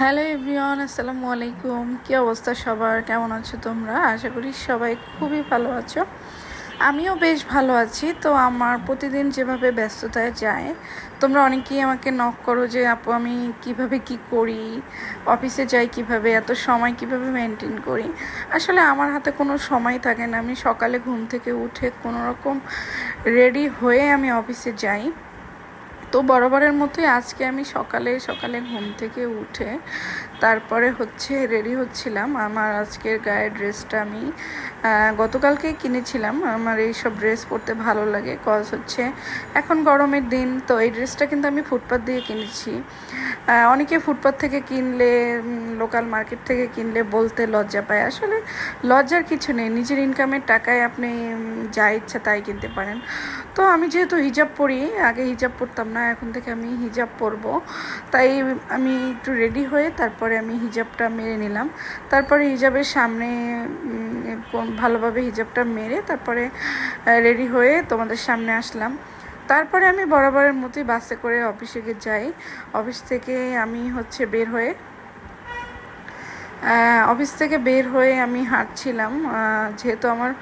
Hello everyone, আসসালামু আলাইকুম। কী অবস্থা সবার? কেমন আছো তোমরা? আশা করি সবাই খুবই ভালো আছো। আমিও বেশ ভালো আছি। তো আমার প্রতিদিন যেভাবে ব্যস্ততায় যায়, তোমরা অনেকেই আমাকে নক করো যে আপু আমি কিভাবে কি করি, অফিসে যাই কিভাবে, এত সময় কিভাবে মেনটেন করি। আসলে আমার হাতে কোনো সময় থাকে না। আমি সকালে ঘুম থেকে উঠে কোনো রকম রেডি হয়ে আমি অফিসে যাই। তো বরাবরের মতোই আজকে আমি সকালে সকালে ঘুম থেকে উঠে তারপরে রেডি হচ্ছিলাম। আমার আজকের গায়ের ড্রেসটা আমি গতকালকেই কিনেছিলাম। আমার এইসব ড্রেস পরতে ভালো লাগে, এখন গরমের দিন। তো এই ড্রেসটা কিন্তু আমি ফুটপাত দিয়ে কিনেছি। অনেকে ফুটপাত থেকে কিনলে, লোকাল মার্কেট থেকে কিনলে বলতে লজ্জা পায়। আসলে লজ্জার কিছু নেই, নিজের ইনকামের টাকায় আপনি যা ইচ্ছা তাই কিনতে পারেন। তো আমি যেহেতু হিজাব পরি, আগে হিজাব পরতাম না, এখন থেকে আমি হিজাব পরবো, তাই আমি একটু রেডি হয়ে তারপরে আমি হিজাবটা মেরে নিলাম। তারপরে হিজাবের সামনে ভালোভাবে হিজাবটা মেরে তারপরে রেডি হয়ে তোমাদের সামনে আসলাম। তারপরে আমি বরাবরের মতোই বাসে করে অফিসে যাই। অফিস থেকে আমি বের হয়ে আমি হাঁটছিলাম। যেহেতু আমার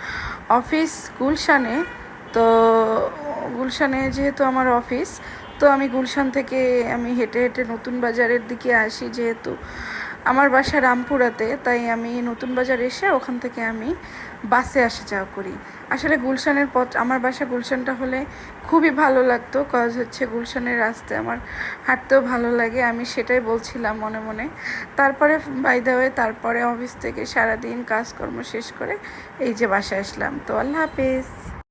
অফিস গুলশানে, তো গুলশানে যেহেতু আমার অফিস, তো আমি গুলশান থেকে আমি হেঁটে হেঁটে নতুন বাজারের দিকে আসি। যেহেতু আমার বাসা রামপুরাতে, তাই আমি নতুন বাজার এসে ওখান থেকে আমি বাসে আসা যাওয়া করি। আসলে গুলশানের পথ, আমার বাসা গুলশানটা হলে খুবই ভালো লাগতো, গুলশানের রাস্তায় আমার হাঁটতেও ভালো লাগে। আমি সেটাই বলছিলাম মনে মনে। তারপরে বাই দ্য ওয়ে, তারপরে অফিস থেকে সারাদিন কাজকর্ম শেষ করে এই যে বাসায় আসলাম। তো আল্লাহ হাফেজ।